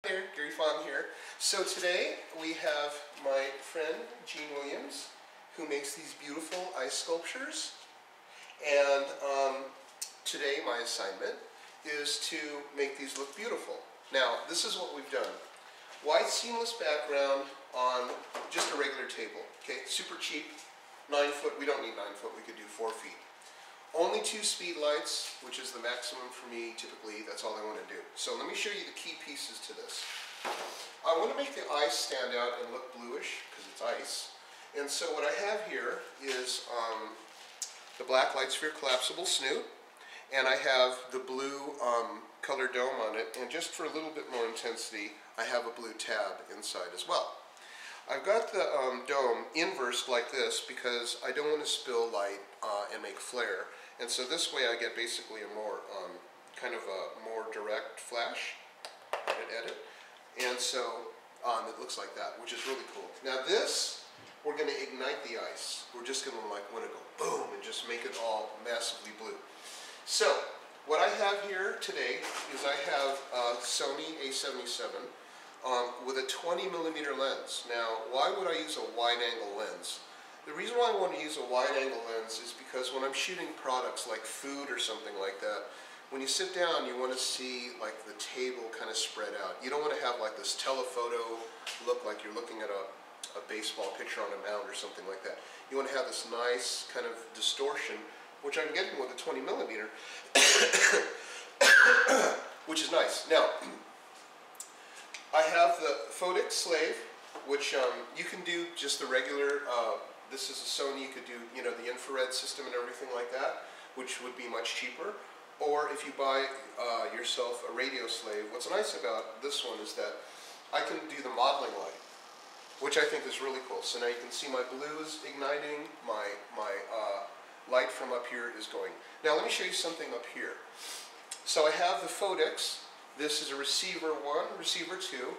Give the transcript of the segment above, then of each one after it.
Hi there, Gary Fong here. So today we have my friend Gene Williams who makes these beautiful ice sculptures, and today my assignment is to make these look beautiful. Now this is what we've done. White seamless background on just a regular table. Okay, super cheap, 9 foot. We don't need 9 foot, we could do 4 feet. Only 2 speed lights, which is the maximum for me typically. That's all I want to do. So let me show you the key pieces to this. I want to make the ice stand out and look bluish because it's ice. And so what I have here is the black Lightsphere collapsible snoot, and I have the blue color dome on it, and just for a little bit more intensity I have a blue tab inside as well. I've got the dome inversed like this because I don't want to spill light and make flare, and so this way I get basically a more kind of a more direct flash at it, and so it looks like that, which is really cool. Now this, we're going to ignite the ice. We're just going to want to go boom and just make it all massively blue. So what I have here today is I have a Sony A77 with a 20mm lens. Now, why would I use a wide-angle lens? The reason why I want to use a wide-angle lens is because when I'm shooting products like food or something like that, when you sit down, you want to see like the table kind of spread out. You don't want to have like this telephoto look like you're looking at a baseball pitcher on a mound or something like that. You want to have this nice kind of distortion, which I'm getting with a 20mm, which is nice. Now, I have the Photic Slave, which you can do just the regular, this is a Sony, you could do, you know, the infrared system and everything like that, which would be much cheaper. Or if you buy yourself a Radio Slave, what's nice about this one is that I can do the modeling light, which I think is really cool. So now you can see my blue is igniting, my light from up here is going. Now let me show you something up here. So I have the Photics. This is a receiver 1, receiver 2,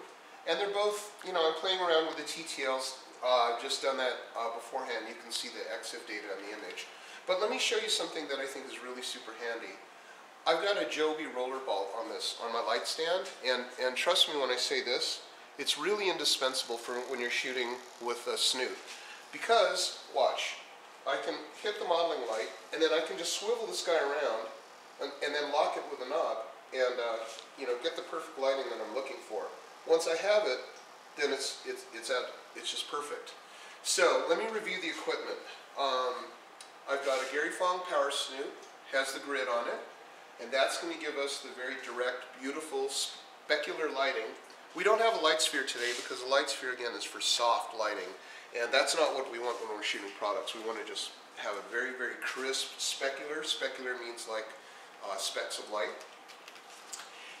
and they're both, you know, I'm playing around with the TTLs. I've just done that beforehand. You can see the EXIF data on the image. But let me show you something that I think is really super handy. I've got a Joby rollerball on this, on my light stand, and trust me when I say this, it's really indispensable for when you're shooting with a snoot. Because, watch, I can hit the modeling light, and then I can just swivel this guy around, and then lock it with a knob, and you know, get the perfect lighting that I'm looking for. Once I have it, then it's just perfect. So let me review the equipment. I've got a Gary Fong power snoot, has the grid on it, and that's going to give us the very direct, beautiful, specular lighting. We don't have a Lightsphere today because the Lightsphere again is for soft lighting, and that's not what we want when we're shooting products. We want to just have a very, very crisp specular. Specular means like specks of light.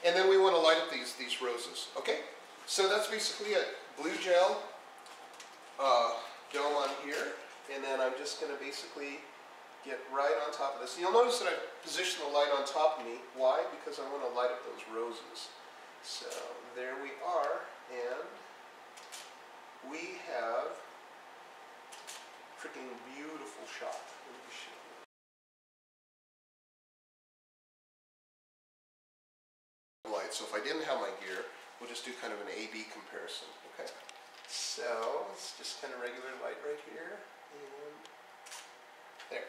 And then we want to light up these roses. Okay, so that's basically it. Blue gel dome on here, and then I'm just going to basically get right on top of this. You'll notice that I've positioned the light on top of me. Why? Because I want to light up those roses. So there we are, and we have a freaking beautiful shot. Let me show you. Light. So if I didn't have my gear, we'll just do kind of an A-B comparison. Okay. So it's just kind of regular light right here, and there.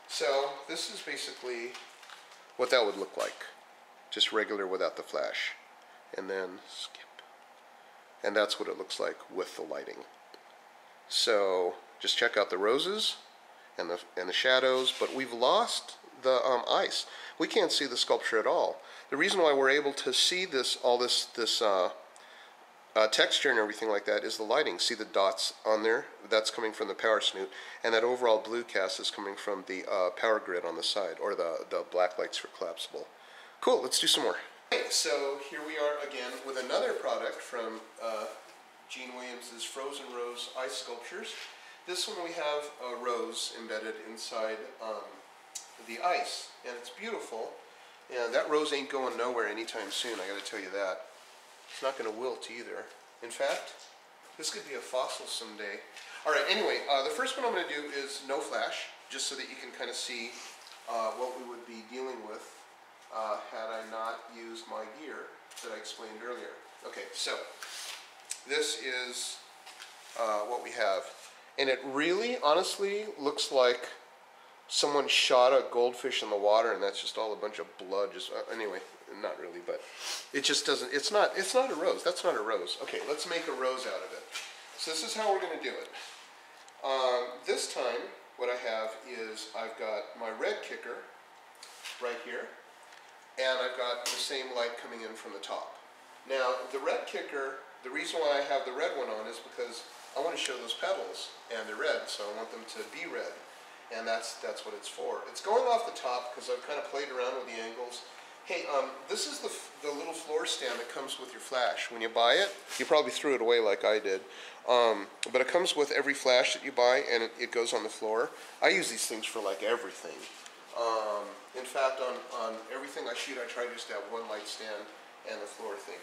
So this is basically what that would look like, just regular without the flash, and then skip, and that's what it looks like with the lighting. So just check out the roses and the shadows, but we've lost the ice. We can't see the sculpture at all. The reason why we're able to see all this texture and everything like that is the lighting. See the dots on there? That's coming from the power snoot, and that overall blue cast is coming from the power grid on the side, or the black Lightsphere collapsible. Cool, let's do some more. Okay, so here we are again with another product from Gene Williams' Frozen Rose Ice Sculptures. This one we have a rose embedded inside the ice, and it's beautiful. And that rose ain't going nowhere anytime soon, I gotta tell you that. It's not going to wilt either. In fact, this could be a fossil someday. Alright, anyway, the first one I'm going to do is no flash, just so that you can kind of see what we would be dealing with had I not used my gear that I explained earlier. Okay, so this is what we have. And it really, honestly, looks like someone shot a goldfish in the water and that's just all a bunch of blood. Just anyway, not really, but it just doesn't, it's not a rose. That's not a rose. Okay, let's make a rose out of it. So this is how we're going to do it. This time, what I have is I've got my red kicker right here, and I've got the same light coming in from the top. Now, the red kicker, the reason why I have the red one on is because I want to show those petals, and they're red, so I want them to be red, and that's what it's for. It's going off the top because I've kind of played around with the angles. Hey, this is the little floor stand that comes with your flash. When you buy it, you probably threw it away like I did, but it comes with every flash that you buy, and it goes on the floor. I use these things for like everything. In fact, on everything I shoot, I try just to have one light stand and the floor thing,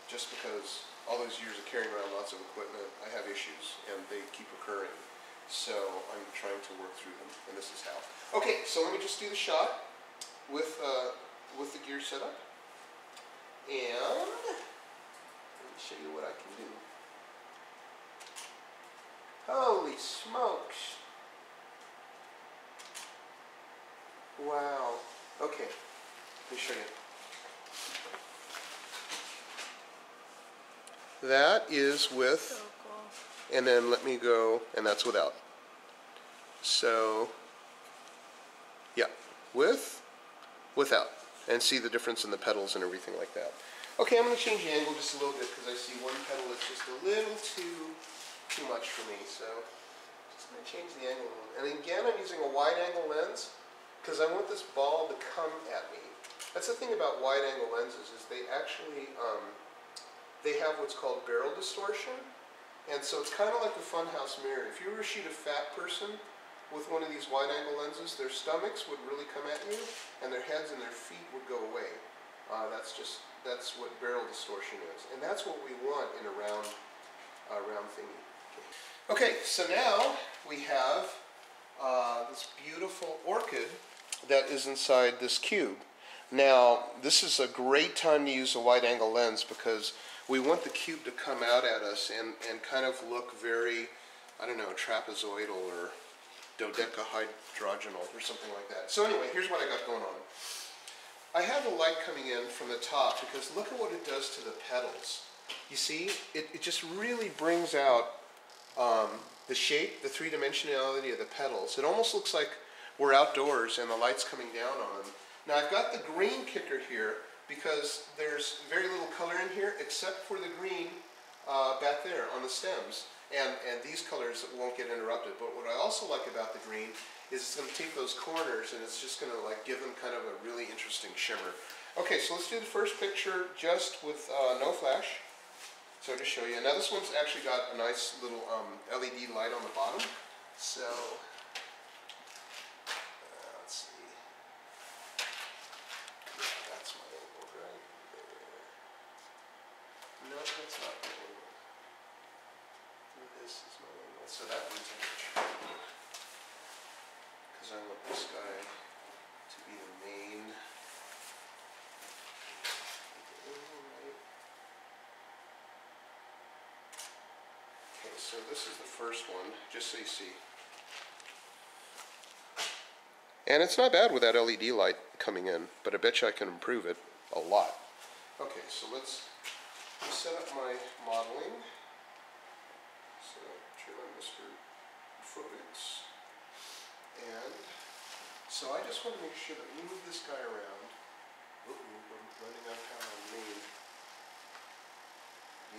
just because all those years of carrying around lots of equipment, I have issues, and they keep occurring. So I'm trying to work through them, and this is how. Okay, so let me just do the shot with the gear setup, and let me show you what I can do. Holy smokes! Wow. Okay, let me show you. That is with, So cool. and then let me go, and that's without. So, yeah, with, without, and see the difference in the petals and everything like that. Okay, I'm going to change the angle just a little bit because I see one petal is just a little too much for me. So, just going to change the angle. And again, I'm using a wide angle lens because I want this ball to come at me. That's the thing about wide angle lenses is they actually, they have what's called barrel distortion, and so it's kind of like a funhouse mirror. If you were to shoot a fat person with one of these wide angle lenses, their stomachs would really come at you, and their heads and their feet would go away. That's what barrel distortion is, and that's what we want in a round thingy. Okay, so now we have this beautiful orchid that is inside this cube. Now, this is a great time to use a wide angle lens because we want the cube to come out at us and kind of look very, I don't know, trapezoidal or dodecahedronal or something like that. So anyway, here's what I got going on. I have the light coming in from the top because look at what it does to the petals. You see, it just really brings out the shape, the three-dimensionality of the petals. It almost looks like we're outdoors and the light's coming down on them. Now I've got the green kicker here because there's very little color in here except for the green back there on the stems. And these colors won't get interrupted. But what I also like about the green is it's going to take those corners and it's just going to like give them kind of a really interesting shimmer. Okay, so let's do the first picture just with no flash. So to show you. Now this one's actually got a nice little LED light on the bottom. So let's see. Yeah, that's my angle right there. No, that's not my angle. This is my angle. So that one's in the tree. Because I want this guy to be the main. Okay, so this is the first one, just so you see. And it's not bad with that LED light coming in, but I bet you I can improve it a lot. Okay, so let's set up my modeling. So turn on Mr. Photix. And so I just want to make sure that we move this guy around. Uh-oh, I'm running out of power on me.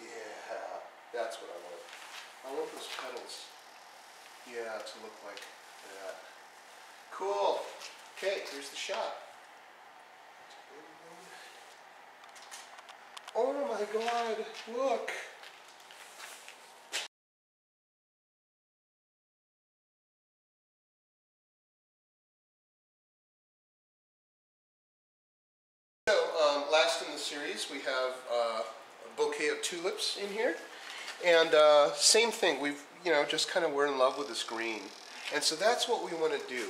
Yeah, that's what I want. I want those petals, yeah, to look like that. Cool. Okay, here's the shot. Oh my God, look. So, last in the series, we have a bouquet of tulips in here. And same thing, we've, just kind of we're in love with this green. And so that's what we want to do.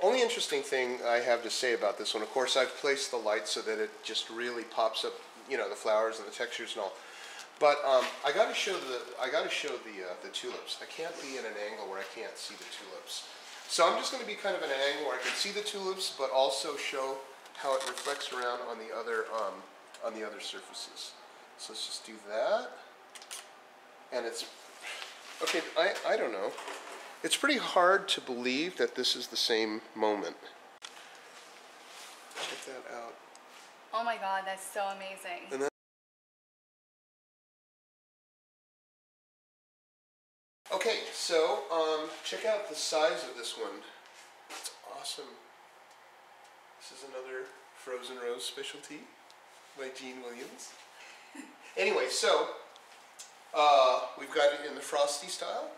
Only interesting thing I have to say about this one, of course, I've placed the light so that it just really pops up you know, the flowers and the textures and all. But I got to show the tulips. I can't be in an angle where I can't see the tulips. So I'm just going to be kind of in an angle where I can see the tulips, but also show how it reflects around on the other surfaces. So let's just do that. And it's okay. I don't know. It's pretty hard to believe that this is the same moment. Check that out. Oh my God, that's so amazing. And then, okay, so check out the size of this one. It's awesome. This is another Frozen Rose specialty by Gene Williams. Anyway, so we've got it in the frosty style.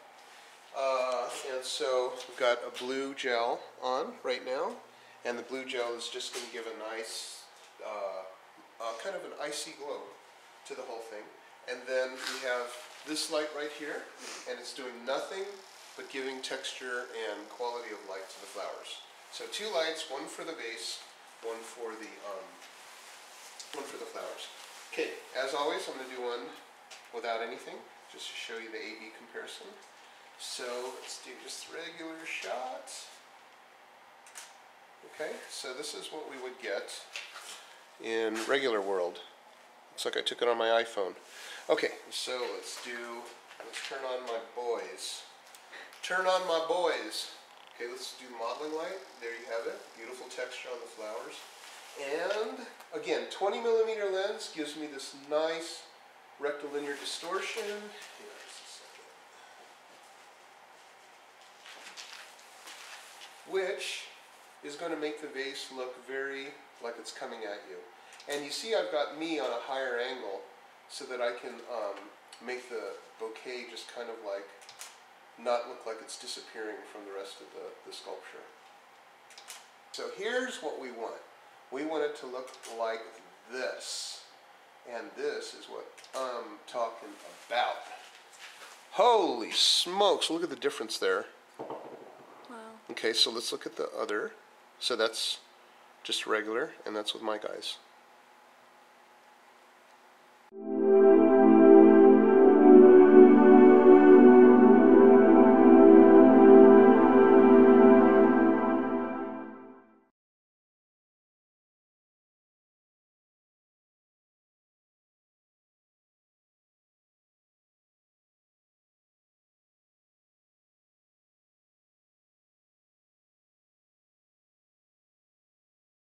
And so we've got a blue gel on right now, and the blue gel is just going to give a nice, kind of an icy glow to the whole thing. And then we have this light right here, and it's doing nothing but giving texture and quality of light to the flowers. So two lights, one for the base, one for the flowers. Okay, as always, I'm going to do one without anything, just to show you the A/B comparison. So let's do just regular shots. Okay, so this is what we would get in regular world. Looks like I took it on my iPhone. Okay, so let's turn on my boys. Turn on my boys. Okay, let's do the modeling light. There you have it. Beautiful texture on the flowers. And again, 20mm lens gives me this nice rectilinear distortion. Which is going to make the vase look very like it's coming at you. And you see I've got me on a higher angle so that I can make the bouquet just kind of like not look like it's disappearing from the rest of the sculpture. So here's what we want. We want it to look like this. And this is what I'm talking about. Holy smokes, look at the difference there. Okay, so let's look at the other. So that's just regular, and that's with my guys.